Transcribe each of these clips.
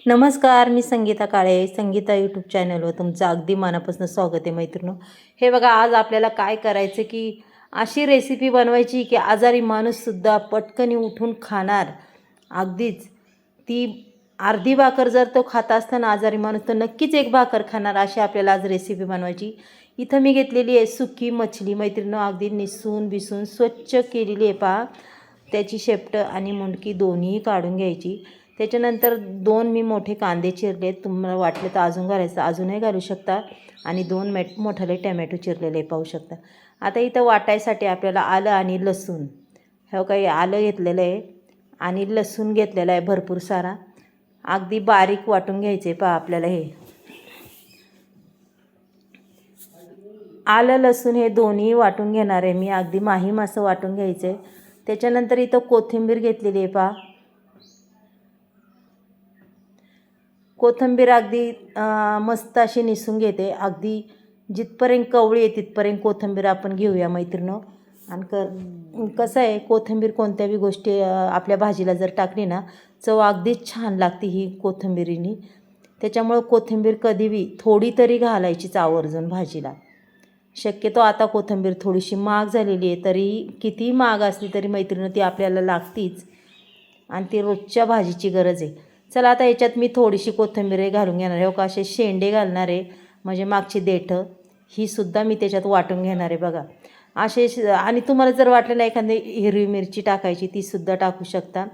नमस्कार, मी संगीता काळे. संगीता यूट्यूब चॅनलवर तुमचं अगदी मनापासून स्वागत आहे मैत्रिणींनो. हे बघा, आज आपल्याला काय करायचं की अशी रेसिपी बनवायची की आजारी माणूससुद्धा पटकन उठून खाणार. अगदीच ती अर्धी भाकर जर तो खात असताना आजारी माणूस तर नक्कीच एक भाकर खाणार, अशी आपल्याला आज रेसिपी बनवायची. इथं मी घेतलेली आहे सुकी मछली मैत्रिणींनो, अगदी निसून बिसून स्वच्छ केलेली आहे पहा. त्याची शेपटं आणि मुंडकी दोन्ही काढून घ्यायची. त्याच्यानंतर 2 मी मोठे कांदे चिरले, तुम्हाला वाटले तर अजून घालायचं अजूनही घालू शकता. आणि 2 मोठाले टमॅटो चिरलेले पाहू शकता. आता इथं वाटायसाठी आपल्याला आलं आणि लसूण, हे काही आलं घेतलेलं आहे आणि लसूण घेतलेला आहे भरपूर सारा, अगदी बारीक वाटून घ्यायचे पहा आपल्याला. हे आलं लसूण हे दोन्ही वाटून घेणार आहे मी, अगदी माहीम असं वाटून घ्यायचं आहे. त्याच्यानंतर इथं कोथिंबीर घेतलेली आहे पहा. कोथिंबीर अगदी मस्त अशी निसून घेते. अगदी जिथपर्यंत कवळी आहे तिथपर्यंत कोथिंबीर आपण घेऊया मैत्रिणींनो. आणि कसं आहे, कोथिंबीर कोणत्याही गोष्टी आपल्या भाजीला जर टाकली ना, चव अगदीच छान लागते ही कोथिंबीरीनी. त्याच्यामुळं कोथिंबीर कधीही थोडी तरी घालायचीच आवर्जून भाजीला. शक्यतो आता कोथिंबीर थोडीशी महाग झालेली आहे, तरी कितीही महाग असली तरी मैत्रिणींनो ती आपल्याला लागतीच आणि ती रोजच्या भाजीची गरज आहे. चला, आता याच्यात मी थोडीशी कोथिंबीर घालून घेणार आहे. हो का, असे शेंडे घालणार आहे, म्हणजे मागची देठं ही सुद्धा मी त्याच्यात वाटून घेणार आहे बघा असे. आणि तुम्हाला जर वाटलं ना एखादी हिरवी मिरची टाकायची, तीसुद्धा टाकू शकता,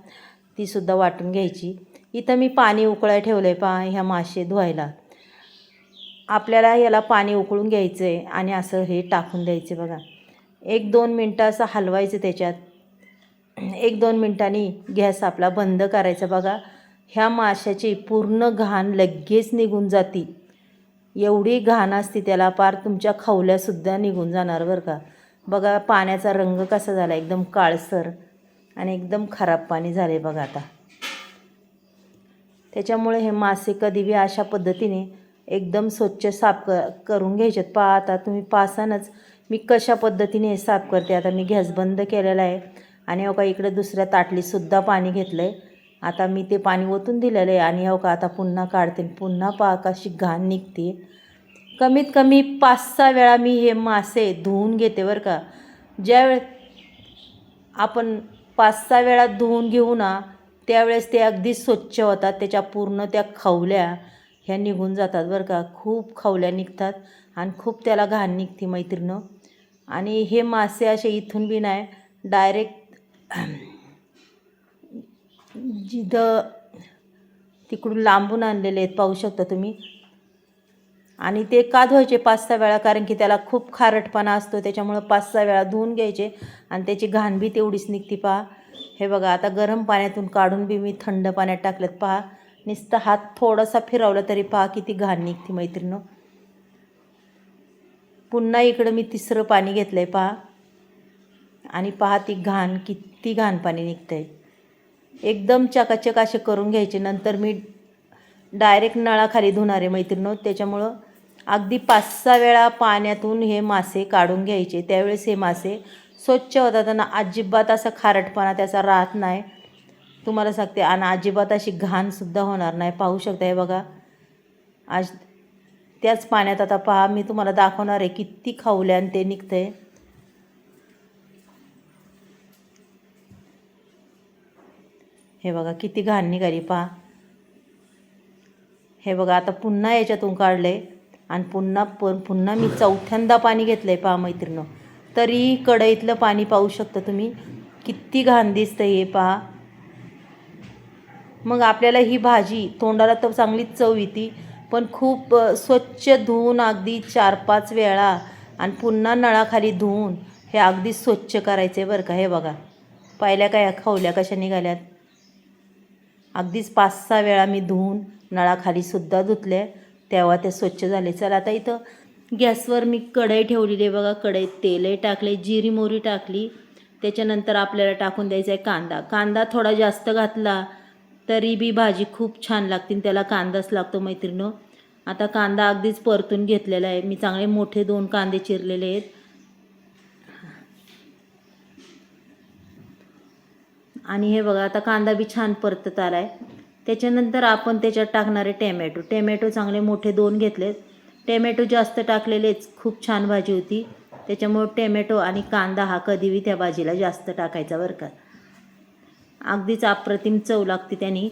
तीसुद्धा वाटून घ्यायची. इथं मी पाणी उकळायला ठेवलं आहे पहा ह्या मासे धुवायला. आपल्याला याला पाणी उकळून घ्यायचं आहे आणि असं हे टाकून द्यायचं बघा. 1-2 मिनटं असं हलवायचं त्याच्यात. 1-2 मिनटांनी गॅस आपला बंद करायचा बघा. ह्या माशाची पूर्ण घाण लगेच निघून जाते. एवढी घाण असते त्याला, पार तुमच्या खवल्यासुद्धा निघून जाणार बरं का. बघा पाण्याचा रंग कसा झाला, एकदम काळसर आणि एकदम खराब पाणी झाले बघा आता. त्याच्यामुळे हे मासे कधीही अशा पद्धतीने एकदम स्वच्छ साफ करून घ्यायचे. पहा आता तुम्ही पाहसानच मी कशा पद्धतीने हे साफ करते. आता मी गॅस बंद केलेला आहे आणि हो का इकडे दुसऱ्या ताटलीसुद्धा पाणी घेतलं आहे. आता मी ते पाणी ओतून दिलेलं आहे आणि हो का आता पुन्हा काढते. पुन्हा पहा कशी घाण निघते. कमीत कमी 5-6 वेळा मी हे मासे धुवून घेते बरं का. ज्यावेळेस आपण 5-6 वेळा धुवून घेऊ ना, त्यावेळेस ते अगदी स्वच्छ होतात. त्याच्या पूर्ण त्या खवल्या ह्या निघून जातात बरं का. खूप खवल्या निघतात आणि खूप त्याला घाण निघते मैत्रिणींनो. आणि हे मासे असे इथून बी नाही, डायरेक्ट जिथं तिकडून लांबून आणलेले आहेत पाहू शकता तुम्ही. आणि ते का धुवायचे 5-6 वेळा, कारण की त्याला खूप खारटपणा असतो. त्याच्यामुळं 5-6 वेळा धुवून घ्यायचे आणि त्याची घाण बी तेवढीच निघते पहा. हे बघा आता गरम पाण्यातून काढून बी मी थंड पाण्यात टाकलेत पहा. नुसतं हात थोडासा फिरवला तरी पहा किती घाण निघते मैत्रिणींनो. पुन्हा इकडं मी तिसरं पाणी घेतलं आहे पहा आणि पहा ती घाण किती घाण पाणी निघतं आहे. एकदम चकाचक असे करून घ्यायचे. नंतर मी डायरेक्ट नळाखाली धुणार आहे मैत्रिणींनो. त्याच्यामुळं अगदी 5-6 वेळा पाण्यातून हे मासे काढून घ्यायचे. त्यावेळेस हे मासे स्वच्छ होतात आणि अजिबात असा खारटपणा त्याचा राहत नाही, तुम्हाला सांगते. आणि अजिबात अशी घाणसुद्धा होणार नाही. पाहू शकता हे बघा. आज त्याच पाण्यात आता पहा मी तुम्हाला दाखवणार आहे किती खवल्यान ते निघतं आहे. हे बघा किती घाण निघाली पहा. हे बघा आता पुन्हा याच्यातून काढलं आहे आणि पुन्हा मी चौथ्यांदा पाणी घेतलं आहे पहा मैत्रिणींनो. तरी कढईतलं पाणी पाहू शकता तुम्ही किती घाण दिसतं हे पहा. मग आपल्याला ही भाजी तोंडाला तर चांगलीच चव येते, पण खूप स्वच्छ धुवून अगदी 4-5 वेळा आणि पुन्हा नळाखाली धुवून हे अगदी स्वच्छ करायचे बरं का. हे बघा पाहिल्या काय खवल्या कशा निघाल्यात. अगदीच 5-6 वेळा मी धुवून नळाखालीसुद्धा धुतले, तेव्हा ते स्वच्छ झाले. चला आता इथं गॅसवर मी कढई ठेवलेली आहे बघा. कढईत तेलही टाकले, जिरी मोहरी टाकली. त्याच्यानंतर आपल्याला टाकून द्यायचा आहे कांदा. कांदा थोडा जास्त घातला तरी बी भाजी खूप छान लागते, त्याला कांदाच लागतो मैत्रिणींनो. आता कांदा अगदीच परतून घेतलेला आहे मी. चांगले मोठे 2 कांदे चिरलेले आहेत. आणि हे बघा आता कांदा बी छान परतत आला आहे. त्याच्यानंतर आपण त्याच्यात टाकणारे टॅमॅटो चांगले मोठे 2 घेतलेत. टॅमॅटो जास्त टाकलेलेच खूप छान भाजी होती. त्याच्यामुळे टॅमॅटो आणि कांदा हा कधीही त्या भाजीला जास्त टाकायचा बरं का. अगदीच अप्रतिम चव लागते त्याने.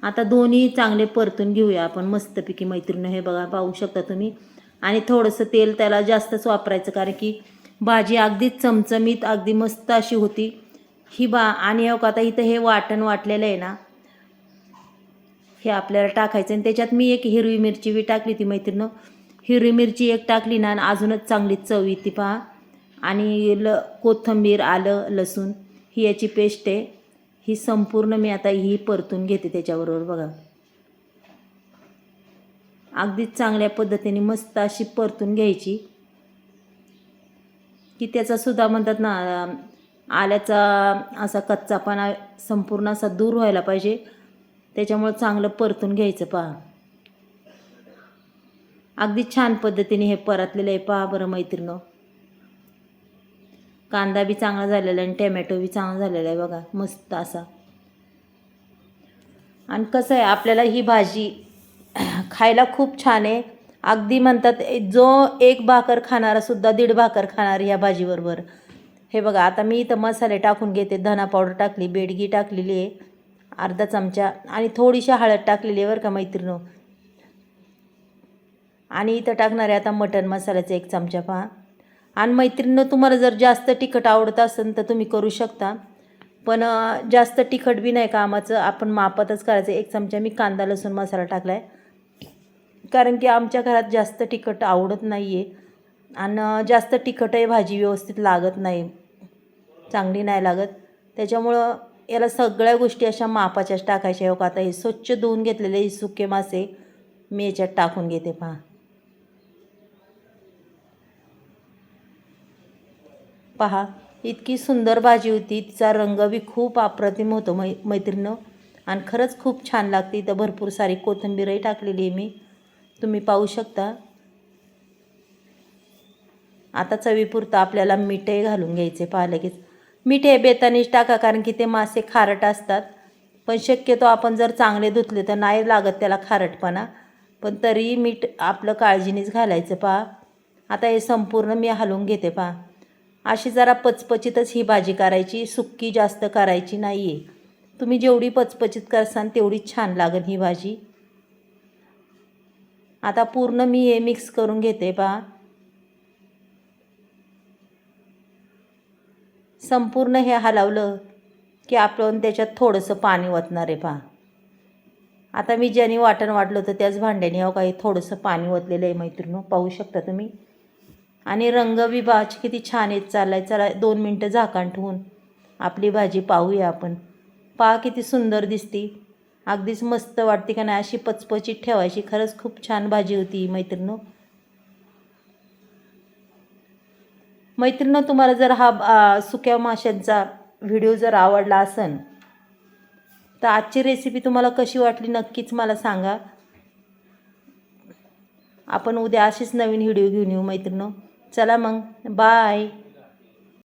आता दोन्ही चांगले परतून घेऊया आपण मस्तपैकी मैत्रिणी. हे बघा पाहू शकता तुम्ही. आणि थोडंसं तेल त्याला जास्तच वापरायचं, कारण की भाजी अगदीच चमचमीत अगदी मस्त अशी होती ही आणि आता इथं हे वाटण वाटलेलं आहे ना, हे आपल्याला टाकायचं. आणि त्याच्यात मी एक हिरवी मिरची बी टाकली ती मैत्रिणी. हिरवी मिरची एक टाकली ना अजूनच चांगली चव येते पहा. आणि कोथिंबीर, आलं, लसूण ही याची पेस्ट आहे. ही संपूर्ण मी आता ही परतून घेते त्याच्याबरोबर बघा. अगदीच चांगल्या पद्धतीने मस्त अशी परतून घ्यायची, की त्याचा सुद्धा म्हणतात ना आल्याचा असा कच्चापणा संपूर्ण असा दूर व्हायला पाहिजे. त्याच्यामुळे चांगलं परतून घ्यायचं पहा. अगदी छान पद्धतीने हे परतलेलं आहे पहा बरं मैत्रिणी. कांदा बी चांगला झालेला आहे आणि टॅमॅटो बी चांगला झालेला आहे बघा मस्त असा. आणि कसं आहे आपल्याला ही भाजी खायला खूप छान आहे. अगदी म्हणतात जो 1 भाकर खाणारा सुद्धा 1.5 भाकर खाणार ह्या भाजीबरोबर. हे बघा आता मी इथं मसाले टाकून घेते. धना पावडर टाकली, बेडगी टाकलेली आहे अर्धा चमचा, आणि थोडीशी हळद टाकलेली आहे बरं का मैत्रिणी. आणि इथं टाकणार आहे आता मटण मसाल्याचा 1 चमचा पहा. आणि मैत्रिणी तुम्हाला जर जास्त तिखट आवडत असेल तर तुम्ही करू शकता, पण जास्त तिखट बी नाही कामाचं. आपण मापातच करायचं. 1 चमचा मी कांदा लसूण मसाला टाकला आहे, कारण की आमच्या घरात जास्त तिखट आवडत नाही आहे. आणि जास्त तिखटही भाजी व्यवस्थित लागत नाही, चांगली नाही लागत. त्याच्यामुळं याला सगळ्या गोष्टी अशा मापाच्याच टाकायच्या. हो का आता हे स्वच्छ धुवून घेतलेले सुके मासे मी याच्यात टाकून घेते पहा. पहा इतकी सुंदर भाजी होती. तिचा रंग बी खूप अप्रतिम होतो मैत्रिणी. आणि खरंच खूप छान लागते. इथं भरपूर सारी कोथिंबीरही टाकलेली आहे मी, तुम्ही पाहू शकता. आता चवीपुरतं आपल्याला मीठही घालून घ्यायचे पहा लगेच. मीठ हे बेतानीच टाका, कारण की ते मासे खारट असतात. पण शक्यतो आपण जर चांगले धुतले तर नाही लागत त्याला खारटपणा, पण तरी मीठ आपलं काळजीनेच घालायचं पहा. आता हे संपूर्ण मी हलवून घेते पहा. अशी जरा पचपचितच ही भाजी करायची, सुक्की जास्त करायची नाही आहे. तुम्ही जेवढी पचपचित करसान तेवढी छान लागेल ही भाजी. आता पूर्ण मी हे मिक्स करून घेते पहा. संपूर्ण हे हलवलं की आपण त्याच्यात थोडंसं पाणी ओतणार आहे पहा. आता मी ज्याने वाटण वाटलं होतं त्याच भांड्याने हो काही थोडंसं पाणी ओतलेलं आहे मैत्रिणी, पाहू शकता तुम्ही. आणि रंग बी भाजी किती छान येत चालला आहे. चला 2 मिनटं झाकण ठेवून आपली भाजी पाहूया आपण. पहा किती सुंदर दिसती, अगदीच मस्त वाटते का नाही. अशी पचपचित ठेवायची. खरंच खूप छान भाजी होती मैत्रिणी. मैत्रिणी तुम्हाला जर हा सुक्या माशांचा व्हिडिओ जर आवडला असेल तर आजची रेसिपी तुम्हाला कशी वाटली नक्कीच मला सांगा. आपण उद्या अशीच नवीन व्हिडिओ घेऊन येऊ मैत्रिणी. चला मग बाय.